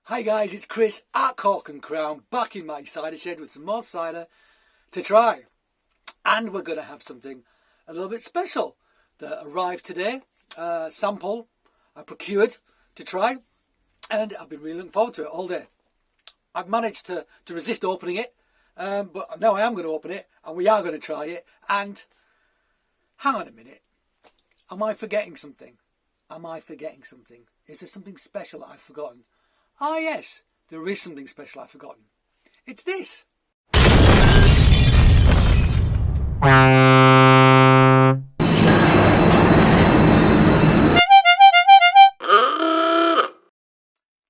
Hi guys, it's Chris at Cork and Crown, back in my cider shed with some more cider to try. And we're going to have something a little bit special that arrived today, sample I procured to try, and I've been really looking forward to it all day. I've managed to resist opening it, but now I am going to open it, and we are going to try it, and hang on a minute, am I forgetting something? Is there something special that I've forgotten? Ah yes, there is something special I've forgotten. It's this.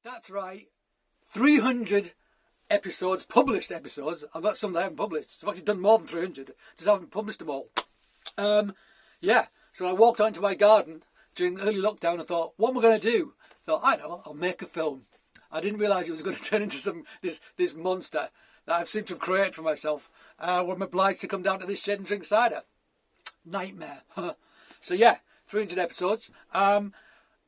That's right, 300 episodes, published episodes. I've got some that I haven't published. I've actually done more than 300, just haven't published them all. So I walked out into my garden during early lockdown and thought, what am I going to do? Thought, I know, I'll make a film. I didn't realise it was going to turn into this monster that I've seemed to have created for myself, where I'm obliged to come down to this shed and drink cider. Nightmare. So yeah, 300 episodes,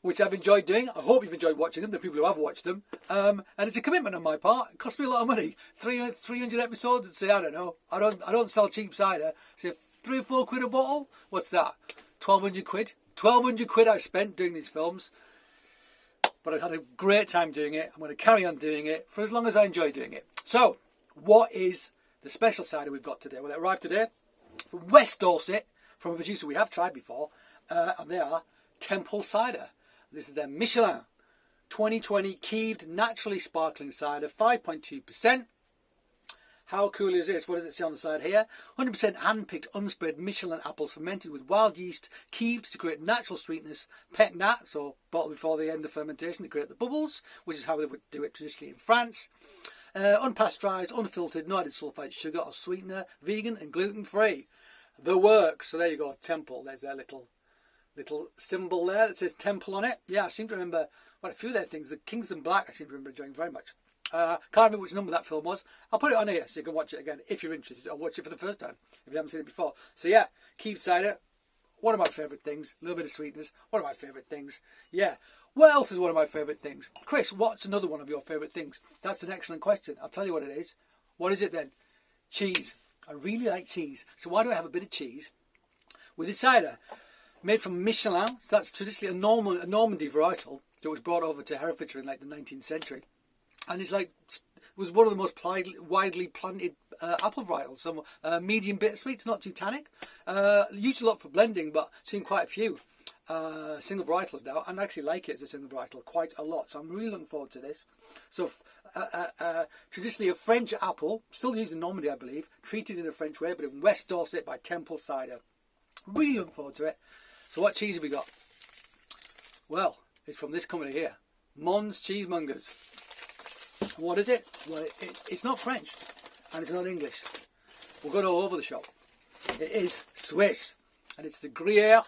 which I've enjoyed doing. I hope you've enjoyed watching them, the people who have watched them. And it's a commitment on my part. It cost me a lot of money. 300 episodes, and say, I don't know. I don't sell cheap cider. Say £3 or £4 a bottle. What's that? 1,200 quid. 1,200 quid I've spent doing these films. But I've had a great time doing it. I'm going to carry on doing it for as long as I enjoy doing it. So, what is the special cider we've got today? Well, it arrived today from West Dorset, from a producer we have tried before, and they are Temple Cider. This is their Michelin 2020 Keeved Naturally Sparkling Cider, 5.2%. How cool is this? What does it say on the side here? 100% hand-picked, unspread Michelin apples fermented with wild yeast, keeved to create natural sweetness, pet nat, so bottled before the end of fermentation to create the bubbles, which is how they would do it traditionally in France. Unpasteurised, unfiltered, no added sulphite, sugar or sweetener, vegan and gluten-free. The works. So there you go, Temple. There's their little symbol there that says Temple on it. Yeah, I seem to remember quite a few of their things. The Kings in Black I seem to remember enjoying very much. Can't remember which number that film was. I'll put it on here so you can watch it again if you're interested, or watch it for the first time if you haven't seen it before. So yeah, Keeved cider, one of my favourite things. A little bit of sweetness, one of my favourite things. Yeah. What else is one of my favourite things? Chris, what's another one of your favourite things? That's an excellent question. I'll tell you what it is. What is it then? Cheese. I really like cheese. So why do I have a bit of cheese with the cider? Made from Michelin. So that's traditionally a Normandy varietal that was brought over to Herefordshire in like the 19th century. And it's like, it was one of the most widely planted apple varietals. Some medium bittersweet, not too tannic. Used a lot for blending, but seen quite a few single varietals now. And I actually like it as a single varietal quite a lot. So I'm really looking forward to this. So traditionally a French apple, still used in Normandy, I believe, treated in a French way, but in West Dorset by Temple Cider. Really looking forward to it. So what cheese have we got? Well, it's from this company here, Mons Cheesemongers. What is it? Well, it's not French and it's not English. We're going all over the shop. It is Swiss, and it's the Gruyère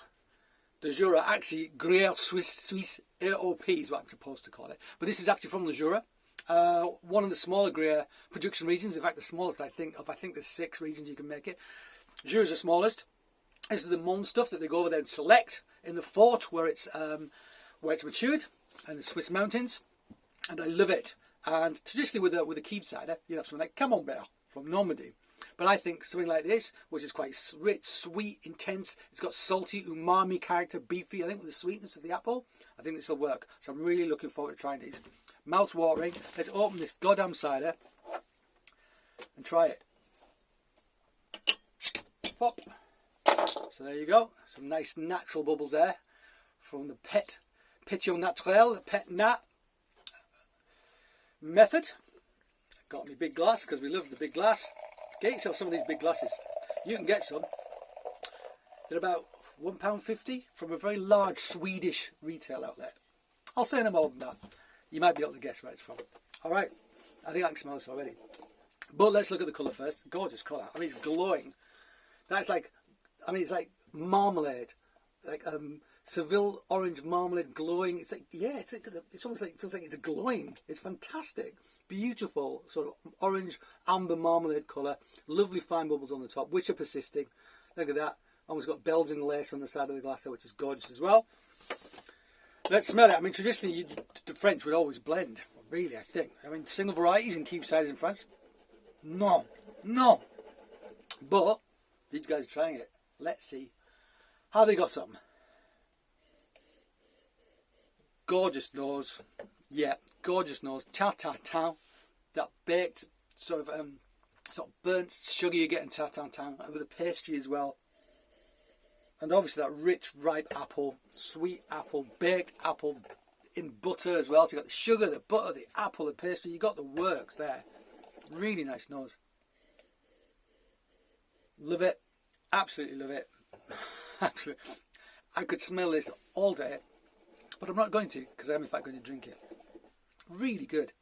de Jura. Actually, Gruyère Suisse AOP is what I'm supposed to call it. But this is actually from the Jura, one of the smaller Gruyère production regions. In fact, the smallest I think there's 6 regions you can make it. Jura is the smallest. This is the Mons stuff that they go over there and select in the fort where it's matured, in the Swiss mountains, and I love it. And traditionally with a Keeved cider, you have something like Camembert from Normandy. But I think something like this, which is quite rich, sweet, intense, it's got salty, umami character, beefy, I think with the sweetness of the apple, I think this will work. So I'm really looking forward to trying these. Mouth watering. Let's open this goddamn cider and try it. Pop. So there you go. Some nice natural bubbles there from the Petit Naturel, the Pet Nat method. Got me big glass because we love the big glass. Get yourself some of these big glasses. You can get some. They're about £1.50 from a very large Swedish retail outlet. I'll say no more than that. You might be able to guess where it's from. Alright, I think I can smell this already. But let's look at the colour first. Gorgeous colour. I mean, it's glowing. That's like, it's like marmalade. Like Seville orange marmalade glowing. It's like, yeah, it's almost like, it feels like it's glowing. It's fantastic. Beautiful sort of orange amber marmalade colour. Lovely fine bubbles on the top, which are persisting. Look at that. Almost got Belgian lace on the side of the glass there, which is gorgeous as well. Let's smell it. I mean, traditionally, the French would always blend really, I think. I mean, single varieties in Keeved ciders in France? No. No. But these guys are trying it. Let's see how they got on. Gorgeous nose. Yeah, gorgeous nose. Ta-ta-ta. That baked sort of burnt sugar you get in ta-ta-ta. With the pastry as well. And obviously that rich, ripe apple, sweet apple, baked apple in butter as well. So you've got the sugar, the butter, the apple, the pastry. You've got the works there. Really nice nose. Love it. Absolutely love it. Absolutely. I could smell this all day, but I'm not going to because I am in fact going to drink it. Really good.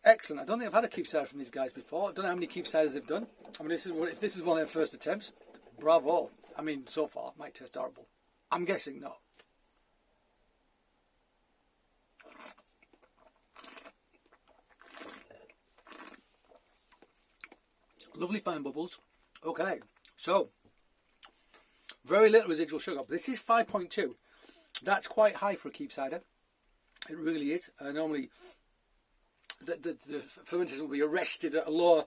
Excellent. I don't think I've had a Keeved cider from these guys before. I don't know how many Keeved ciders they've done. I mean, if this is one of their first attempts, bravo. I mean, so far, it might taste horrible. I'm guessing not. Lovely fine bubbles. Okay, so very little residual sugar. This is 5.2. That's quite high for a Keeved cider. It really is. Normally, the fermenters will be arrested at a lower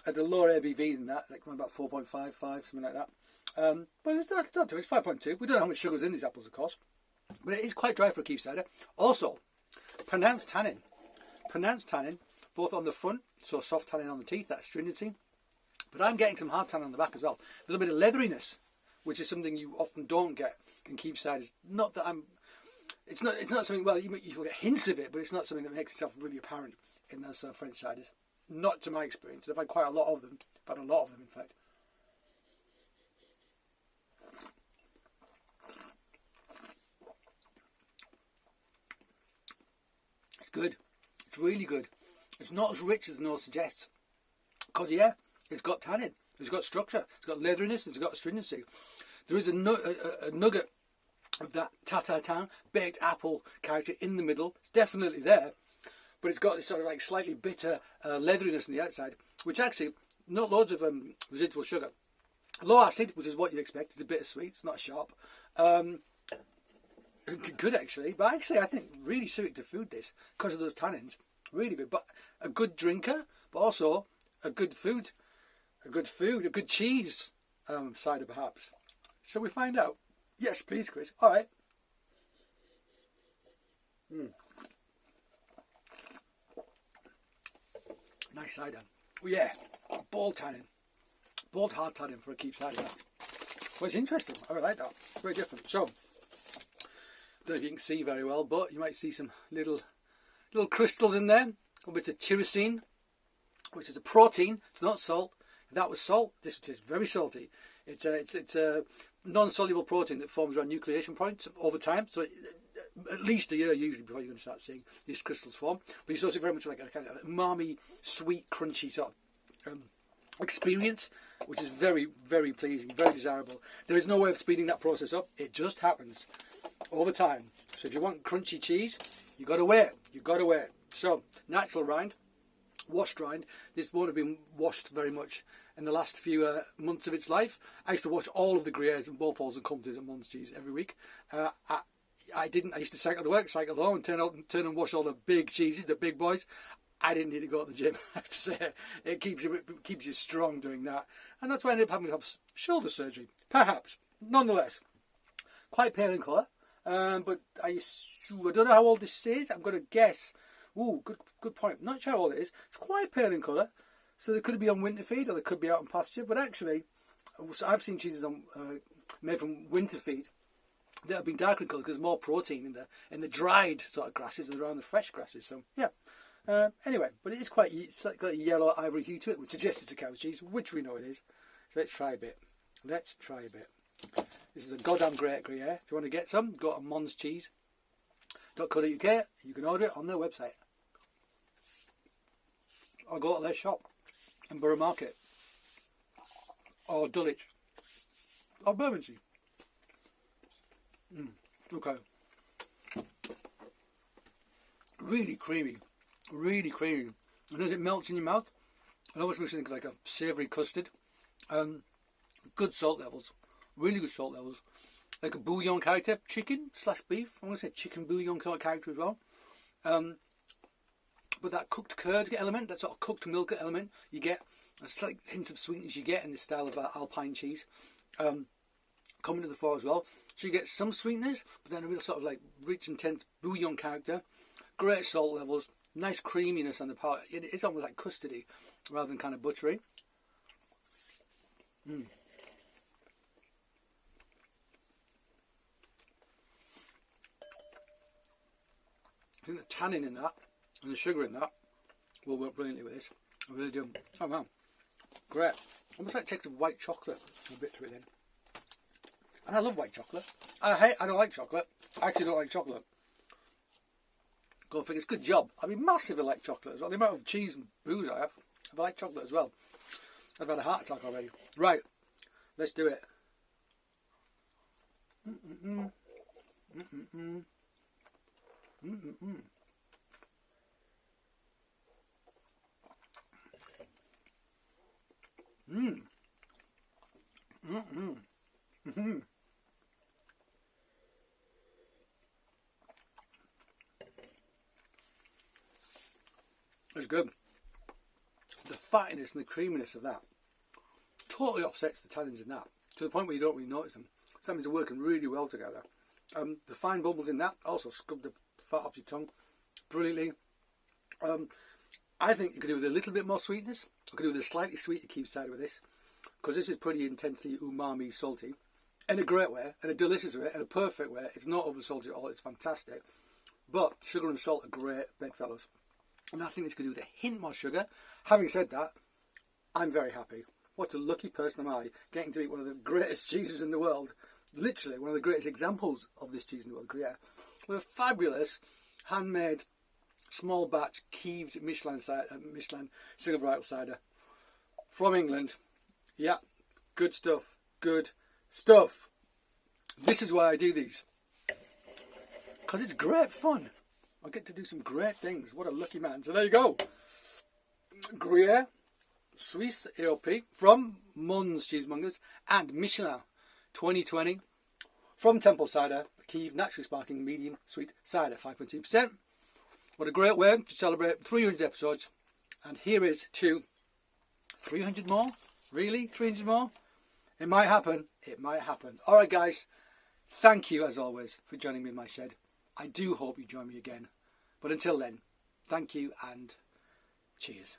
ABV than that, like about 4.55, something like that. But it's not too. It's 5.2. We don't know how much sugar's in these apples, of course, but it is quite dry for a Keeved cider. Also, pronounced tannin, both on the front, so soft tannin on the teeth, that stringency. But I'm getting some hard tannin on the back as well. A little bit of leatheriness, which is something you often don't get in Keeved ciders. Not that I'm. It's not something. Well, you get hints of it, but it's not something that makes itself really apparent in those French ciders. Not to my experience. I've had quite a lot of them. I've had a lot of them, in fact. It's good. It's really good. It's not as rich as the nose suggests. Because, yeah, it's got tannin. It's got structure. It's got leatheriness. It's got astringency. There is a nugget of that ta-ta-ta baked apple character in the middle. It's definitely there. But it's got this sort of like slightly bitter leatheriness on the outside, which actually, not loads of residual sugar. Low acid, which is what you'd expect. It's a bit sweet. It's not sharp. Good, actually. But actually, I think really suited to food, this, because of those tannins. Really good. But a good drinker, but also a good food. A good cheese cider, perhaps. Shall we find out? Yes, please, Chris. All right. Nice cider. Oh, yeah. Bold tannin. Bold hard tannin for a Keeved cider. Well, it's interesting. I really like that. It's very different. So, don't know if you can see very well, but you might see some little crystals in there. A bit of tyrosine, which is a protein. It's not salt. If that was salt, this is very salty. It's a non-soluble protein that forms around nucleation points over time. So at least a year usually before you're going to start seeing these crystals form. But it's also very much like a kind of umami, sweet, crunchy sort of experience, which is very, very pleasing, very desirable. There is no way of speeding that process up. It just happens over time. So if you want crunchy cheese, you've got to wait. You've got to wait. So natural rind, washed rind. This won't have been washed very much in the last few months of its life. I used to wash all of the Gruyères and Beauforts and Comtés and Mons cheese every week. I didn't. I used to cycle to work, cycle home, and turn and wash all the big cheeses, the big boys. I didn't need to go to the gym. I have to say, it keeps you strong doing that, and that's why I ended up having to have shoulder surgery. Perhaps, nonetheless, quite pale in colour. But I don't know how old this is. I'm going to guess. Ooh, good point. Not sure how old it is. It's quite pale in colour, so they could be on winter feed or they could be out on pasture. But actually, I've seen cheeses made from winter feed that have been darker in colour because there's more protein in the dried sort of grasses than around the fresh grasses. So yeah. Anyway, but it is it's got a yellow ivory hue to it, which suggests it's a cow cheese, which we know it is. So let's try a bit. This is a goddamn great Gruyere. If you want to get some, go to monscheese.co.uk. You can order it on their website. Or go to their shop in Borough Market. Or Dulwich. Or Bermondsey. Okay. Really creamy. Really creamy. And as it melts in your mouth, it almost makes you think like a savoury custard. Good salt levels. Really good salt levels. Like a bouillon character. Chicken/beef. I want to say chicken bouillon character as well. But that cooked curd element, that sort of cooked milk element, you get a slight hint of sweetness you get in this style of Alpine cheese. Coming to the fore as well. So you get some sweetness, but then a real sort of like rich, intense bouillon character. Great salt levels, nice creaminess on the part. It's almost like custardy rather than kind of buttery. I think the tannin in that and the sugar in that will work brilliantly with this. I really do. Oh wow, great. Almost like it takes white chocolate a bit to it then. And I love white chocolate. I don't like chocolate. I actually don't like chocolate. Go figure. It's a good job. I mean, massively like chocolate as well. The amount of cheese and booze I have, I like chocolate as well. I've had a heart attack already. Right, let's do it. It's good. The fattiness and the creaminess of that totally offsets the tannins in that, to the point where you don't really notice them. Something's working really well together. The fine bubbles in that also scrub the fat off your tongue brilliantly. I think you could do with a little bit more sweetness. I could do with a slightly sweeter Keeved cider with this, because this is pretty intensely umami salty, in a great way, in a delicious way, in a perfect way. It's not over salty at all. It's fantastic. But sugar and salt are great bedfellows. And I think this could do with a hint more sugar. Having said that, I'm very happy. What a lucky person am I, getting to eat one of the greatest cheeses in the world. Literally one of the greatest examples of this cheese in the world, Gruyere. With a fabulous, handmade, small batch, Keeved Michelin single varietal cider from England. Yeah, good stuff. Good stuff. This is why I do these. Because it's great fun. I get to do some great things. What a lucky man. So there you go. Gruyere, Swiss AOP from Mons Cheesemongers and Michelin 2020 from Temple Cider, Keeved Naturally Sparkling Medium Sweet Cider, 5.2%. What a great way to celebrate 300 episodes. And here is to 300 more. Really? 300 more? It might happen. It might happen. All right, guys. Thank you, as always, for joining me in my shed. I do hope you join me again. But until then, thank you and cheers.